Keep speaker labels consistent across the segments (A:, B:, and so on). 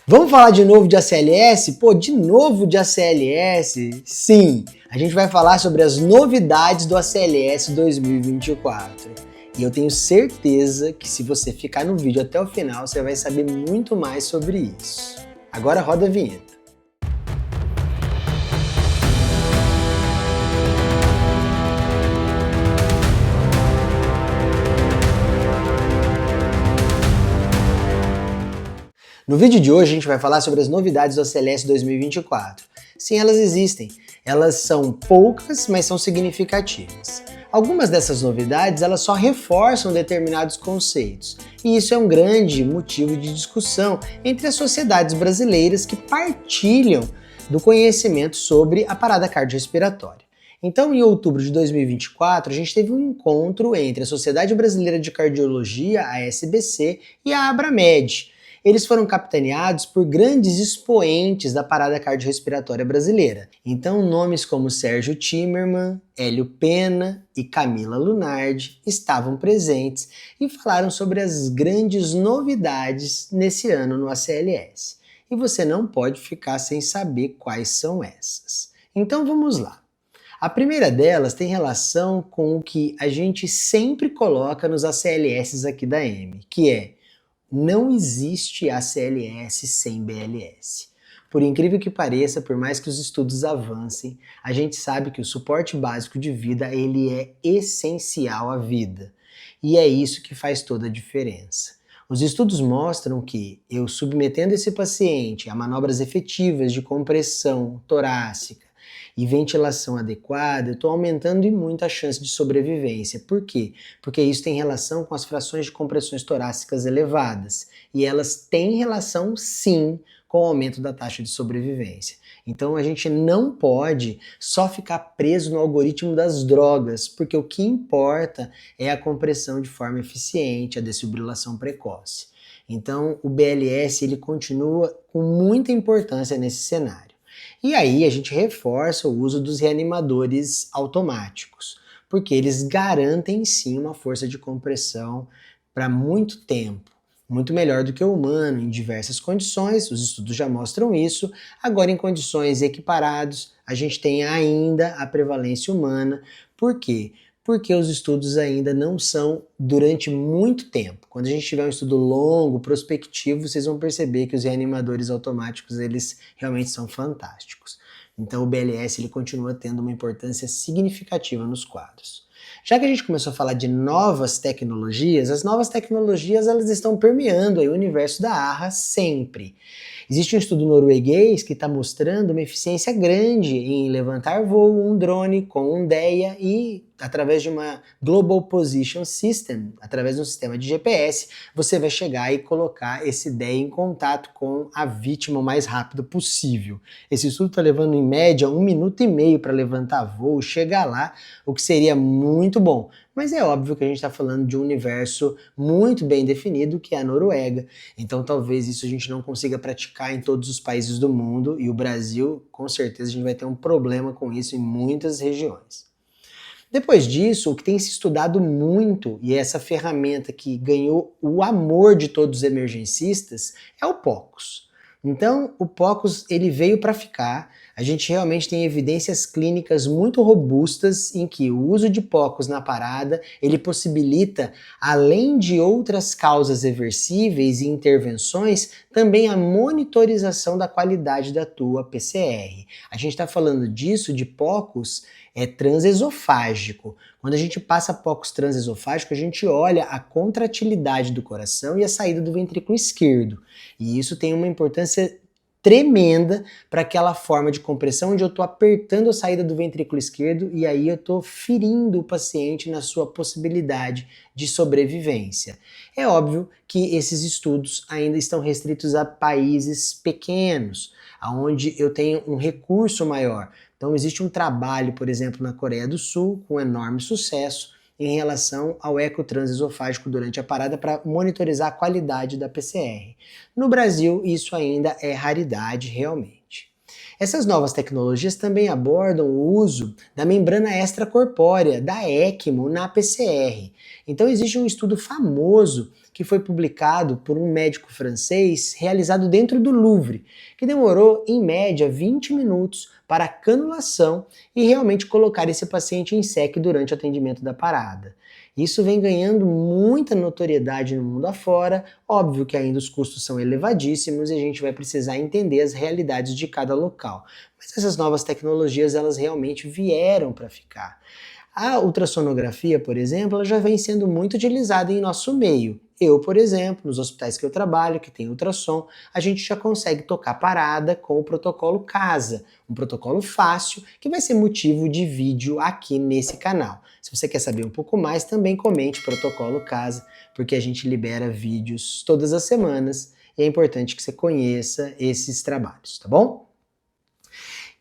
A: Vamos falar de novo de ACLS? Pô, de novo de ACLS? Sim, a gente vai falar sobre as novidades do ACLS 2024. E eu tenho certeza que se você ficar no vídeo até o final, você vai saber muito mais sobre isso. Agora roda a vinheta. No vídeo de hoje a gente vai falar sobre as novidades do ACLS 2024. Sim, elas existem. Elas são poucas, mas são significativas. Algumas dessas novidades elas só reforçam determinados conceitos, e isso é um grande motivo de discussão entre as sociedades brasileiras que partilham do conhecimento sobre a parada cardiorrespiratória. Então, em outubro de 2024, a gente teve um encontro entre a Sociedade Brasileira de Cardiologia, a SBC, e a Abramed. Eles foram capitaneados por grandes expoentes da parada cardiorrespiratória brasileira. Então, nomes como Sérgio Timmermann, Hélio Pena e Camila Lunardi estavam presentes e falaram sobre as grandes novidades nesse ano no ACLS. E você não pode ficar sem saber quais são essas. Então, vamos lá. A primeira delas tem relação com o que a gente sempre coloca nos ACLS aqui da M, que é: não existe ACLS sem BLS. Por incrível que pareça, por mais que os estudos avancem, a gente sabe que o suporte básico de vida ele é essencial à vida. E é isso que faz toda a diferença. Os estudos mostram que eu submetendo esse paciente a manobras efetivas de compressão torácica e ventilação adequada, eu estou aumentando e muito a chance de sobrevivência. Por quê? Porque isso tem relação com as frações de compressões torácicas elevadas. E elas têm relação, sim, com o aumento da taxa de sobrevivência. Então a gente não pode só ficar preso no algoritmo das drogas, porque o que importa é a compressão de forma eficiente, a desfibrilação precoce. Então o BLS ele continua com muita importância nesse cenário. E aí a gente reforça o uso dos reanimadores automáticos, porque eles garantem sim uma força de compressão para muito tempo, muito melhor do que o humano em diversas condições, os estudos já mostram isso. Agora em condições equiparadas, a gente tem ainda a prevalência humana. Por quê? Porque os estudos ainda não são durante muito tempo. Quando a gente tiver um estudo longo, prospectivo, vocês vão perceber que os reanimadores automáticos, eles realmente são fantásticos. Então o BLS ele continua tendo uma importância significativa nos quadros. Já que a gente começou a falar de novas tecnologias, as novas tecnologias elas estão permeando aí o universo da ARRA sempre. Existe um estudo norueguês que está mostrando uma eficiência grande em levantar voo um drone com um DEA e através de uma Global Position System, através de um sistema de GPS, você vai chegar e colocar esse DEA em contato com a vítima o mais rápido possível. Esse estudo está levando em média 1 minuto e meio para levantar voo, chegar lá, o que seria muito bom. Mas é óbvio que a gente está falando de um universo muito bem definido, que é a Noruega. Então talvez isso a gente não consiga praticar em todos os países do mundo, e o Brasil, com certeza, a gente vai ter um problema com isso em muitas regiões. Depois disso, o que tem se estudado muito, e é essa ferramenta que ganhou o amor de todos os emergencistas, é o POCUS. Então, o POCUS ele veio para ficar. A gente realmente tem evidências clínicas muito robustas em que o uso de POCUS na parada, ele possibilita, além de outras causas reversíveis e intervenções, também a monitorização da qualidade da tua PCR. A gente está falando disso, de POCUS, transesofágico. Quando a gente passa POCUS transesofágico, a gente olha a contratilidade do coração e a saída do ventrículo esquerdo. E isso tem uma importância tremenda para aquela forma de compressão onde eu estou apertando a saída do ventrículo esquerdo e aí eu estou ferindo o paciente na sua possibilidade de sobrevivência. É óbvio que esses estudos ainda estão restritos a países pequenos, onde eu tenho um recurso maior. Então existe um trabalho, por exemplo, na Coreia do Sul, com enorme sucesso, em relação ao eco transesofágico durante a parada para monitorizar a qualidade da PCR. No Brasil, isso ainda é raridade realmente. Essas novas tecnologias também abordam o uso da membrana extracorpórea, da ECMO, na PCR. Então existe um estudo famoso que foi publicado por um médico francês realizado dentro do Louvre, que demorou em média 20 minutos para a canulação e realmente colocar esse paciente em SEC durante o atendimento da parada. Isso vem ganhando muita notoriedade no mundo afora, óbvio que ainda os custos são elevadíssimos e a gente vai precisar entender as realidades de cada local. Mas essas novas tecnologias, elas realmente vieram para ficar. A ultrassonografia, por exemplo, ela já vem sendo muito utilizada em nosso meio. Eu, por exemplo, nos hospitais que eu trabalho, que tem ultrassom, a gente já consegue tocar parada com o protocolo CASA, um protocolo fácil que vai ser motivo de vídeo aqui nesse canal. Se você quer saber um pouco mais, também comente protocolo CASA, porque a gente libera vídeos todas as semanas e é importante que você conheça esses trabalhos, tá bom?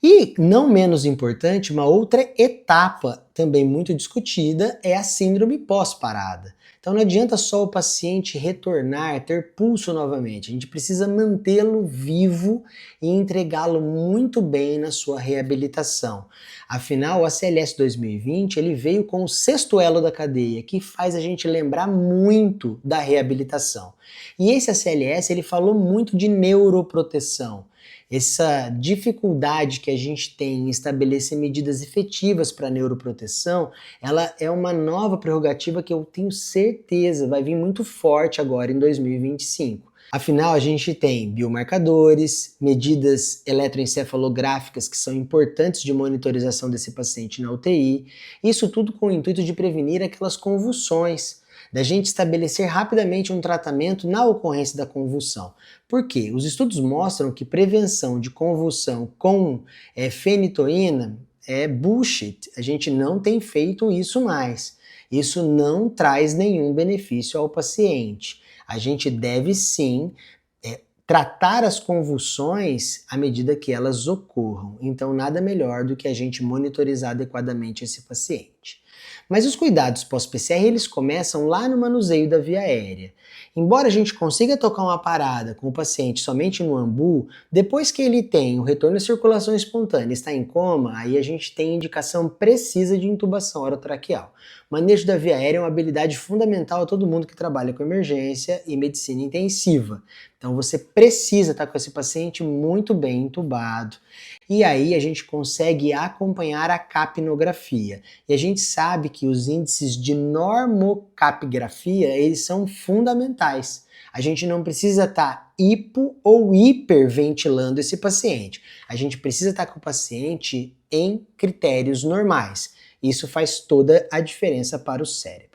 A: E, não menos importante, uma outra etapa também muito discutida é a síndrome pós-parada. Então não adianta só o paciente retornar, ter pulso novamente, a gente precisa mantê-lo vivo e entregá-lo muito bem na sua reabilitação. Afinal, o ACLS 2020 ele veio com o sexto elo da cadeia, que faz a gente lembrar muito da reabilitação. E esse ACLS ele falou muito de neuroproteção. Essa dificuldade que a gente tem em estabelecer medidas efetivas para a neuroproteção, ela é uma nova prerrogativa que eu tenho certeza vai vir muito forte agora em 2025. Afinal, a gente tem biomarcadores, medidas eletroencefalográficas que são importantes de monitorização desse paciente na UTI, isso tudo com o intuito de prevenir aquelas convulsões, da gente estabelecer rapidamente um tratamento na ocorrência da convulsão. Por quê? Os estudos mostram que prevenção de convulsão com fenitoína é bullshit. A gente não tem feito isso mais. Isso não traz nenhum benefício ao paciente. A gente deve sim tratar as convulsões à medida que elas ocorram. Então, nada melhor do que a gente monitorizar adequadamente esse paciente. Mas os cuidados pós-PCR eles começam lá no manuseio da via aérea. Embora a gente consiga tocar uma parada com o paciente somente no ambu, depois que ele tem o retorno à circulação espontânea e está em coma, aí a gente tem indicação precisa de intubação orotraqueal. O manejo da via aérea é uma habilidade fundamental a todo mundo que trabalha com emergência e medicina intensiva. Então você precisa estar com esse paciente muito bem entubado. E aí a gente consegue acompanhar a capnografia. E a gente sabe que os índices de normocapigrafia, eles são fundamentais. A gente não precisa estar hipo ou hiperventilando esse paciente. A gente precisa estar com o paciente em critérios normais. Isso faz toda a diferença para o cérebro.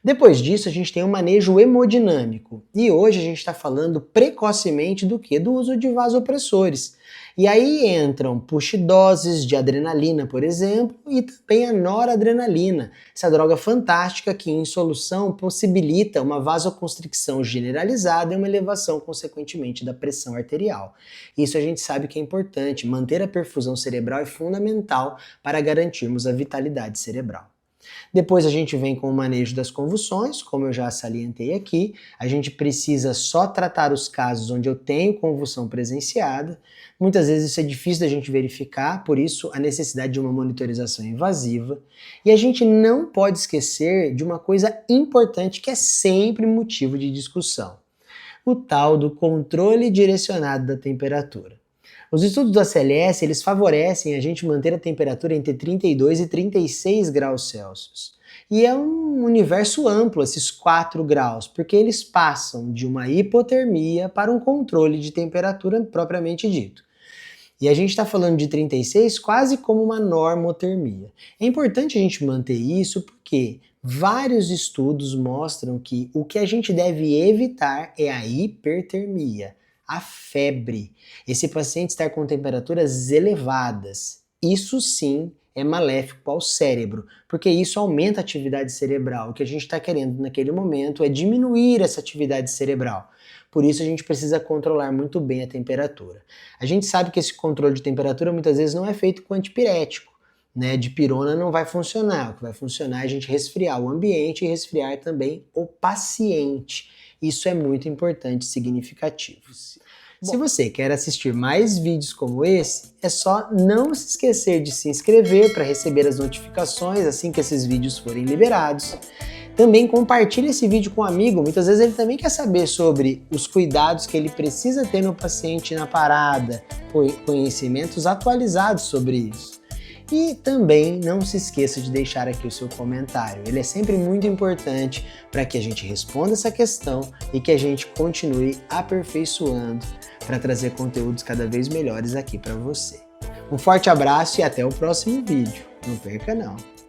A: Depois disso, a gente tem um manejo hemodinâmico. E hoje a gente está falando precocemente do quê? Do uso de vasopressores. E aí entram push-doses de adrenalina, por exemplo, e também a noradrenalina, essa droga fantástica que em solução possibilita uma vasoconstricção generalizada e uma elevação, consequentemente, da pressão arterial. Isso a gente sabe que é importante, manter a perfusão cerebral é fundamental para garantirmos a vitalidade cerebral. Depois a gente vem com o manejo das convulsões, como eu já salientei aqui. A gente precisa só tratar os casos onde eu tenho convulsão presenciada. Muitas vezes isso é difícil da gente verificar, por isso a necessidade de uma monitorização invasiva. E a gente não pode esquecer de uma coisa importante que é sempre motivo de discussão: o tal do controle direcionado da temperatura. Os estudos do ACLS, eles favorecem a gente manter a temperatura entre 32 e 36 graus Celsius. E é um universo amplo esses 4 graus, porque eles passam de uma hipotermia para um controle de temperatura propriamente dito. E a gente está falando de 36 quase como uma normotermia. É importante a gente manter isso porque vários estudos mostram que o que a gente deve evitar é a hipertermia, a febre, esse paciente estar com temperaturas elevadas. Isso sim é maléfico ao cérebro, porque isso aumenta a atividade cerebral. O que a gente está querendo naquele momento é diminuir essa atividade cerebral. Por isso a gente precisa controlar muito bem a temperatura. A gente sabe que esse controle de temperatura muitas vezes não é feito com antipirético, né? Dipirona não vai funcionar. O que vai funcionar é a gente resfriar o ambiente e resfriar também o paciente. Isso é muito importante e significativo. Se você quer assistir mais vídeos como esse, é só não se esquecer de se inscrever para receber as notificações assim que esses vídeos forem liberados. Também compartilhe esse vídeo com um amigo, muitas vezes ele também quer saber sobre os cuidados que ele precisa ter no paciente na parada, conhecimentos atualizados sobre isso. E também não se esqueça de deixar aqui o seu comentário, ele é sempre muito importante para que a gente responda essa questão e que a gente continue aperfeiçoando para trazer conteúdos cada vez melhores aqui para você. Um forte abraço e até o próximo vídeo. Não perca não!